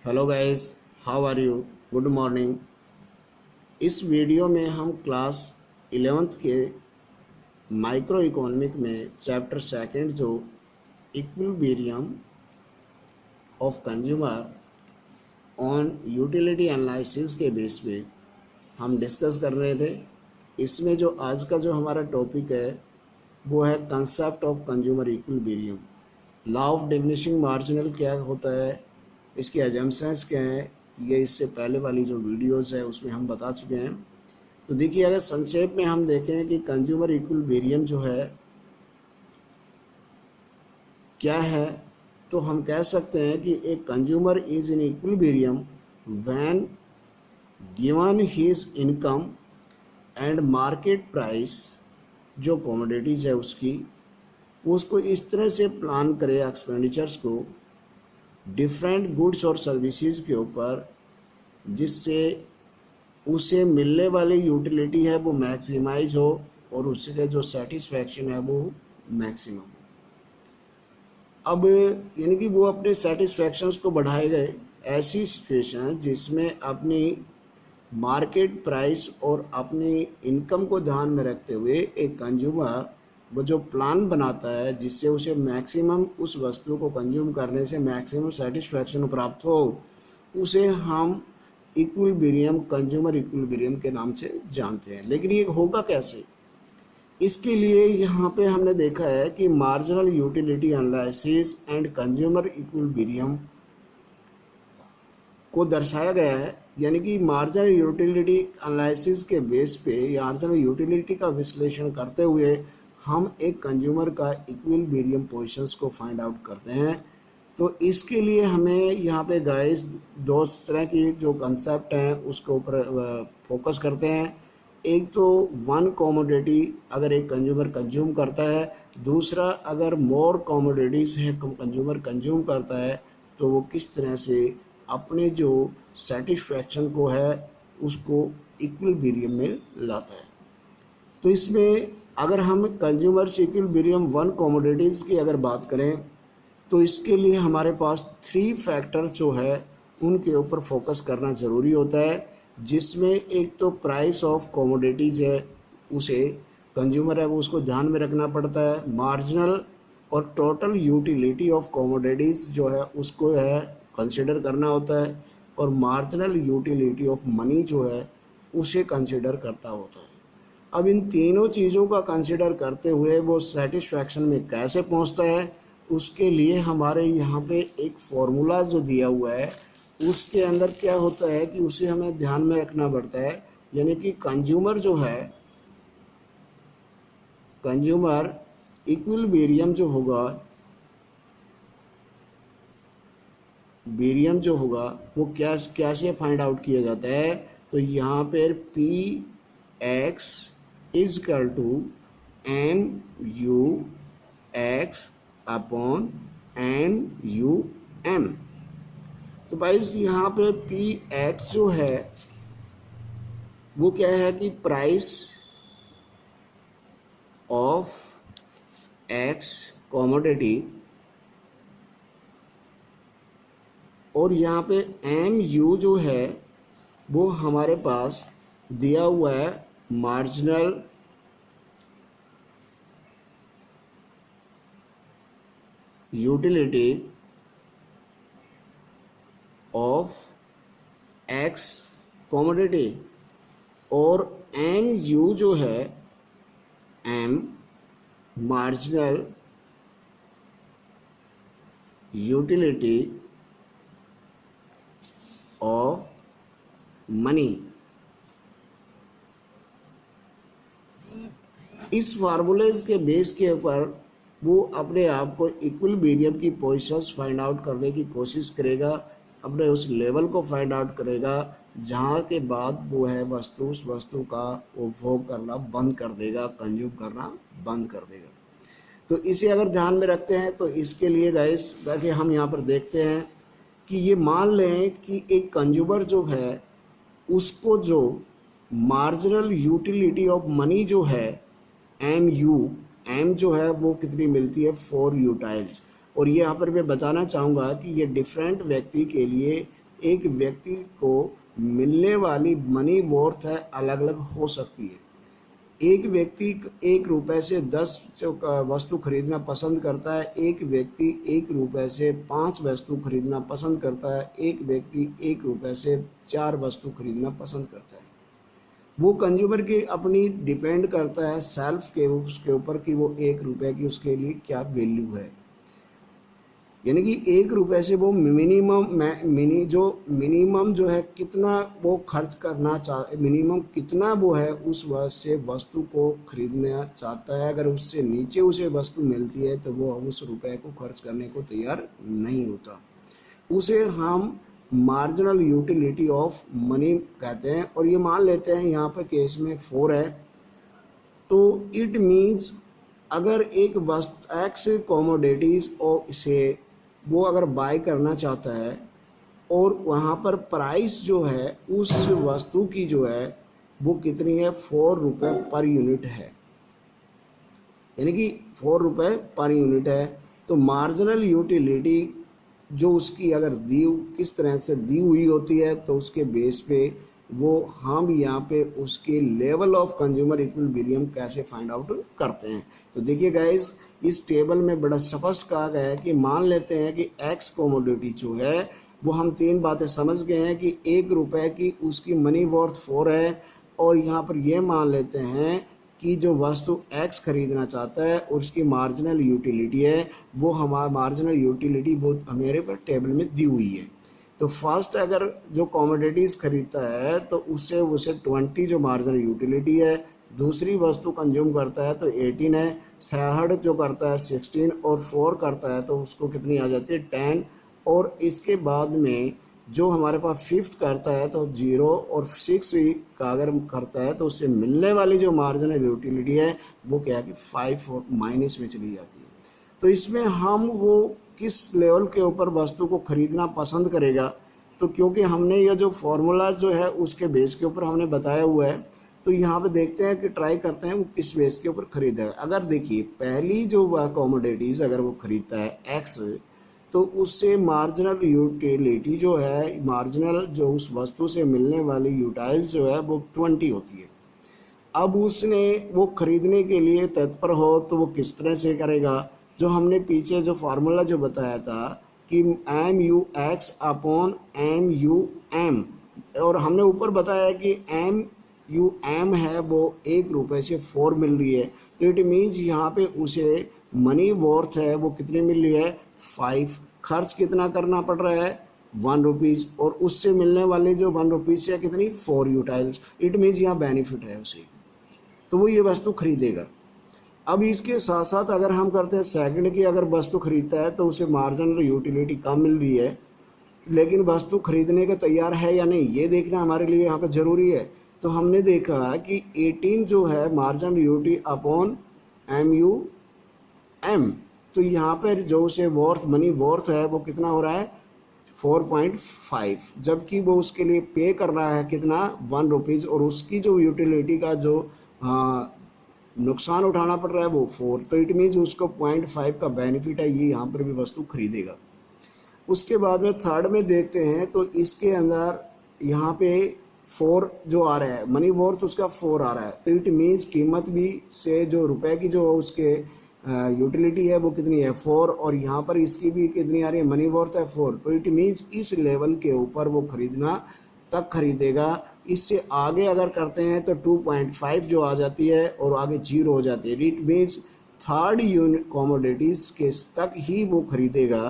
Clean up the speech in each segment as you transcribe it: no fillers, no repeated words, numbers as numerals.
Hello guys, how are you? Good morning. इस video में हम क्लास 11th के माइक्रो इकोनॉमिक में चैप्टर सेकंड जो equilibrium of consumer on utility analysis के बेस पे हम डिस्कस कर रहे थे। इसमें जो आज का जो हमारा टॉपिक है वो है concept of consumer equilibrium. Law of diminishing marginal क्या होता है, इसकी एजम्पशंस क्या हैं, ये इससे पहले वाली जो वीडियोस है उसमें हम बता चुके हैं। तो देखिए, अगर संक्षेप में हम देखें कि कंज्यूमर इक्विलिब्रियम जो है क्या है, तो हम कह सकते हैं कि एक consumer is in equilibrium when given his income and market price, जो कमोडिटीज़ है उसको इस तरह से प्लान करे एक्सपेंडिचर्स को डिफरेंट गुड्स और सर्विसेज के ऊपर, जिससे उसे मिलने वाली यूटिलिटी है वो मैक्सिमाइज हो और उसके जो सेटिस्फैक्शन है वो मैक्सिमम हो। अब यानी कि वो अपने सेटिस्फैक्शंस को बढ़ाए गए ऐसी सिचुएशन जिसमें अपनी मार्केट प्राइस और अपनी इनकम को ध्यान में रखते हुए एक कंज्यूमर वो जो प्लान बनाता है जिससे उसे मैक्सिमम उस वस्तु को कंज्यूम करने से मैक्सिमम सेटिस्फैक्शन प्राप्त हो, उसे हम इक्विलिब्रियम, कंज्यूमर इक्विलिब्रियम के नाम से जानते हैं। लेकिन ये होगा कैसे? इसके लिए यहाँ पे हमने देखा है कि marginal utility analysis and consumer equilibrium को दर्शाया गया है। यानी कि मार्जिनल यूटिलिटी एनालिसिस के बेस पे मार्जिनल यूटिलिटी का विश्लेषण करते हुए हम एक कंज्यूमर का इक्विलिब्रियम पोजीशंस को फाइंड आउट करते हैं। तो इसके लिए हमें यहाँ पे गाइस दो तरह की जो कंसेप्ट हैं उसके ऊपर फोकस करते हैं। एक तो वन कमोडिटी अगर एक कंज्यूमर कंज्यूम करता है, दूसरा अगर मोर कमोडिटीज़ है कंज्यूमर कंज्यूम करता है तो वो किस तरह से अपने जो सेटिस्फैक्शन को है उसको इक्विलिब्रियम में लाता है। तो इसमें अगर हम कंज्यूमर इक्विलिब्रियम वन कमोडिटीज़ की अगर बात करें तो इसके लिए हमारे पास 3 फैक्टर जो है उनके ऊपर फोकस करना ज़रूरी होता है, जिसमें एक तो प्राइस ऑफ कमोडिटीज़ है, उसे कंज्यूमर है वो उसको ध्यान में रखना पड़ता है। मार्जिनल और टोटल यूटिलिटी ऑफ कमोडिटीज़ जो है उसको है कंसिडर करना होता है, और मार्जिनल यूटिलिटी ऑफ मनी जो है उसे कंसिडर करता होता है। अब इन तीनों चीज़ों का कंसिडर करते हुए वो सेटिस्फैक्शन में कैसे पहुंचता है, उसके लिए हमारे यहाँ पे एक फॉर्मूला जो दिया हुआ है उसके अंदर क्या होता है कि उसे हमें ध्यान में रखना पड़ता है। यानी कि कंज्यूमर जो है, कंज्यूमर इक्विलिब्रियम जो होगा, बेरियम जो होगा वो कैसे फाइंड आउट किया जाता है। तो यहाँ पर P X is equal to M U X upon M U M. तो भाई यहाँ पे पी एक्स जो है वो क्या है कि प्राइस ऑफ एक्स कमोडिटी, और यहाँ पे एम यू जो है वो हमारे पास दिया हुआ है marginal utility of X commodity, और एम यू जो है M marginal utility of money. इस फार्मूलेज के बेस के ऊपर वो अपने आप को इक्विलिब्रियम की पोजीशंस फाइंड आउट करने की कोशिश करेगा, अपने उस लेवल को फाइंड आउट करेगा जहाँ के बाद वो है उस वस्तु का उपभोग करना बंद कर देगा, कंज्यूम करना बंद कर देगा। तो इसे अगर ध्यान में रखते हैं तो इसके लिए गाइस ताकि हम यहाँ पर देखते हैं कि ये मान लें कि एक कंज्यूमर जो है उसको जो मार्जिनल यूटिलिटी ऑफ मनी जो है एम जो है वो कितनी मिलती है 4 यूटाइल्स। और ये यहाँ पर मैं बताना चाहूँगा कि ये डिफरेंट व्यक्ति के लिए एक व्यक्ति को मिलने वाली मनी वर्थ है अलग अलग हो सकती है। एक व्यक्ति 1 रुपए से 10 वस्तु खरीदना पसंद करता है, एक व्यक्ति 1 रुपए से 5 वस्तु खरीदना पसंद करता है, एक व्यक्ति 1 रुपए से 4 वस्तु खरीदना पसंद करता है। वो कंज्यूमर की अपनी डिपेंड करता है सेल्फ के उसके ऊपर कि वो 1 रुपए की उसके लिए क्या वैल्यू है। यानी कि 1 रुपए से वो मिनिमम जो है कितना वो खर्च करना मिनिमम कितना वो है उस से वस्तु को खरीदना चाहता है। अगर उससे नीचे उसे वस्तु मिलती है तो वो उस रुपए को खर्च करने को तैयार नहीं होता। उसे हम मार्जिनल यूटिलिटी ऑफ मनी कहते हैं। और ये मान लेते हैं यहाँ पे केस में 4 है, तो इट मीन्स अगर एक वस्तु एक्स कॉमोडिटीज़ और इसे वो अगर बाय करना चाहता है और वहाँ पर प्राइस जो है उस वस्तु की जो है वो कितनी है, 4 रुपये पर यूनिट है, यानी कि 4 रुपये पर यूनिट है। तो मार्जिनल यूटिलिटी जो उसकी अगर किस तरह से दी हुई होती है तो उसके बेस पे वो हम यहाँ पे उसके लेवल ऑफ कंज्यूमर इक्विलिब्रियम कैसे फाइंड आउट करते हैं। तो देखिए गाइस, इस टेबल में बड़ा स्पष्ट कहा गया है कि मान लेते हैं कि एक्स कमोडिटी जो है वो हम 3 बातें समझ गए हैं कि 1 रुपए की उसकी मनी वर्थ 4 है, और यहाँ पर ये मान लेते हैं कि जो वस्तु एक्स खरीदना चाहता है और उसकी मार्जिनल यूटिलिटी है वो हमारा मार्जिनल यूटिलिटी वो हमारे पर टेबल में दी हुई है। तो फर्स्ट अगर जो कमोडिटीज़ खरीदता है तो उसे 20 जो मार्जिनल यूटिलिटी है, दूसरी वस्तु कंज्यूम करता है तो 18 है, थर्ड जो करता है 16 और 4 करता है तो उसको कितनी आ जाती है 10, और इसके बाद में जो हमारे पास फिफ्थ करता है तो 0 और 6 का अगर करता है तो उससे मिलने वाली जो मार्जिनल यूटिलिटी है वो क्या है कि 5 और माइनस में चली जाती है। तो इसमें हम वो किस लेवल के ऊपर वस्तु को खरीदना पसंद करेगा, तो क्योंकि हमने यह जो फार्मूला जो है उसके बेस के ऊपर हमने बताया हुआ है, तो यहाँ पे देखते हैं कि ट्राई करते हैं वो किस बेस के ऊपर खरीदेगा। अगर देखिए पहली जो वह कमोडिटीज़ अगर वो खरीदता है एक्स, तो उससे मार्जिनल यूटिलिटी जो है, मार्जिनल जो उस वस्तु से मिलने वाली यूटाइल जो है वो 20 होती है। अब उसने वो खरीदने के लिए तत्पर हो तो वो किस तरह से करेगा, जो हमने पीछे जो फार्मूला जो बताया था कि MU(x) अपॉन MU(m), और हमने ऊपर बताया कि MU(m) है वो 1 रुपए से 4 मिल रही है, तो इट मीन्स यहाँ पे उसे मनी वर्थ है वो कितनी मिल रही है 5। खर्च कितना करना पड़ रहा है 1 रुपीज़, और उससे मिलने वाले जो 1 रुपीज़ से कितनी 4 यूटाइल्स, इट मीन्स यहाँ बेनिफिट है उसे, तो वो ये वस्तु खरीदेगा। अब इसके साथ साथ अगर हम करते हैं सेकंड की, अगर वस्तु खरीदता है तो उसे मार्जिनल यूटिलिटी कम मिल रही है लेकिन वस्तु खरीदने का तैयार है या नहीं ये देखना हमारे लिए यहाँ पर ज़रूरी है। तो हमने देखा कि 18 जो है मार्जिनल यूटिलिटी अपॉन MU(m), तो यहाँ पर जो उसे मनी वर्थ है वो कितना हो रहा है 4.5, जबकि वो उसके लिए पे कर रहा है कितना 1 रुपीज़, और उसकी जो यूटिलिटी का जो नुकसान उठाना पड़ रहा है वो 4, तो इट मीन्स उसको 0.5 का बेनिफिट है, ये यहाँ पर भी वस्तु खरीदेगा। उसके बाद में थर्ड में देखते हैं तो इसके अंदर यहाँ पे 4 जो आ रहा है मनी वर्थ उसका 4 आ रहा है, तो इट मीन्स कीमत भी से जो रुपए की जो उसके यूटिलिटी है वो कितनी है 4, और यहाँ पर इसकी भी कितनी आ रही है मनी वर्थ है 4, तो इट मीन्स इस लेवल के ऊपर वो खरीदना तक खरीदेगा। इससे आगे अगर करते हैं तो 2.5 जो आ जाती है और आगे 0 हो जाती है, it means third unit commodities के तक ही वो खरीदेगा,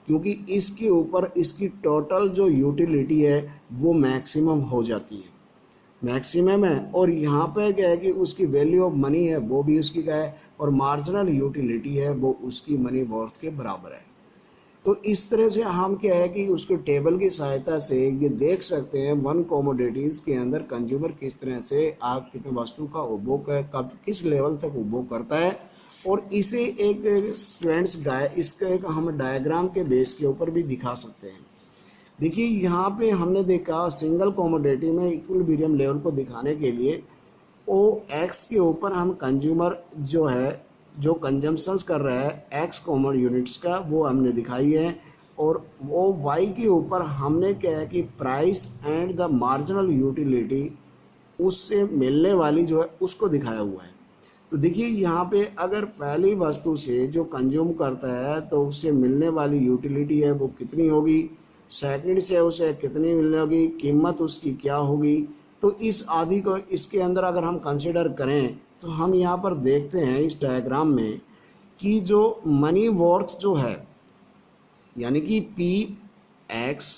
क्योंकि इसके ऊपर इसकी टोटल जो यूटिलिटी है वो मैक्सिमम हो जाती है, मैक्सिमम है। और यहाँ पे क्या है कि उसकी वैल्यू ऑफ मनी है वो भी उसकी क्या है, और मार्जिनल यूटिलिटी है वो उसकी मनी वर्थ के बराबर है। तो इस तरह से हम क्या है कि उसके टेबल की सहायता से ये देख सकते हैं वन कमोडिटीज़ के अंदर कंज्यूमर किस तरह से आप कितने वस्तु का उपभोग कब किस लेवल तक उपभोग करता है, और इसे एक स्टूडेंट्स इसका एक हम डायग्राम के बेस के ऊपर भी दिखा सकते हैं। देखिए यहाँ पे हमने देखा सिंगल कमोडिटी में इक्विलिब्रियम लेवल को दिखाने के लिए OX के ऊपर हम कंज्यूमर जो है जो कंजम्पशंस कर रहा है एक्स कॉमन यूनिट्स का वो हमने दिखाई है, और वो वाई के ऊपर हमने क्या है कि price and the marginal utility उससे मिलने वाली जो है उसको दिखाया हुआ है। तो देखिए यहाँ पे अगर पहली वस्तु से जो कंज्यूम करता है तो उससे मिलने वाली यूटिलिटी है वो कितनी होगी, सेकंड से उसे कितनी मिलने होगी, कीमत उसकी क्या होगी। तो इस आदि को इसके अंदर अगर हम कंसिडर करें तो हम यहाँ पर देखते हैं इस डायग्राम में कि जो मनी वर्थ जो है यानी कि पी एक्स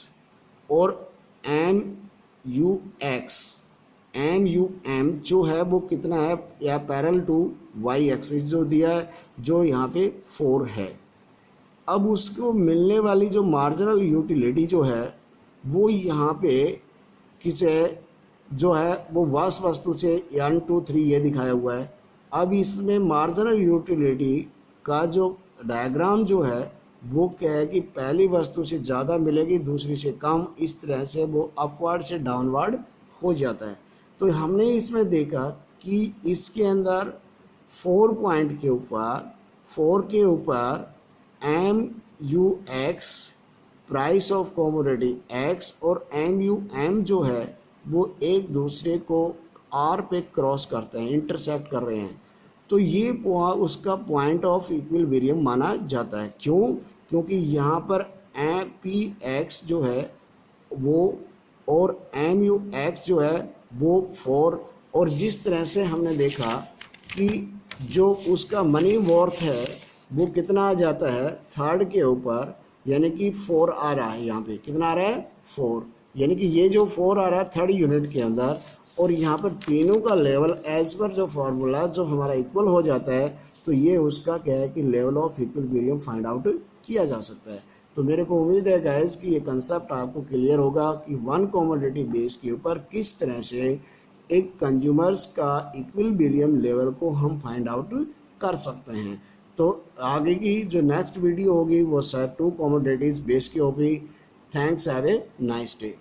और M U X M U M जो है वो कितना है या पैरेलल टू वाई एक्सिस जो दिया है जो यहाँ पे 4 है। अब उसको मिलने वाली जो मार्जिनल यूटिलिटी जो है वो यहाँ पे किसे जो है वो वस्तु से 1 2 3 ये दिखाया हुआ है। अब इसमें मार्जिनल यूटिलिटी का जो डायग्राम जो है वो क्या है कि पहली वस्तु से ज़्यादा मिलेगी दूसरी से कम, इस तरह से वो अपवर्ड से डाउनवर्ड हो जाता है। तो हमने इसमें देखा कि इसके अंदर 4 पॉइंट के ऊपर 4 के ऊपर M U X price of commodity X और एम यू एम जो है वो एक दूसरे को आर पे क्रॉस करते हैं, इंटरसेक्ट कर रहे हैं। तो ये उसका पॉइंट ऑफ इक्विलिब्रियम माना जाता है। क्यों? क्योंकि यहाँ पर एम पी एक्स जो है वो और एम यू एक्स जो है वो 4, और जिस तरह से हमने देखा कि जो उसका मनी वर्थ है वो कितना आ जाता है थर्ड के ऊपर, यानी कि 4 आ रहा है। यहाँ पे कितना आ रहा है 4, यानी कि ये जो 4 आ रहा है थर्ड यूनिट के अंदर, और यहाँ पर तीनों का लेवल एज पर जो फार्मूला जो हमारा इक्वल हो जाता है तो ये उसका क्या है कि level of equilibrium find out किया जा सकता है। तो मेरे को उम्मीद है गाइस कि ये कंसेप्ट आपको क्लियर होगा कि वन कमोडिटी बेस के ऊपर किस तरह से एक कंज्यूमर्स का इक्विलिब्रियम लेवल को हम फाइंड आउट कर सकते हैं। तो आगे की जो नेक्स्ट वीडियो होगी वो सेट 2 कमोडिटीज बेस की होगी। Thanks, have a nice day.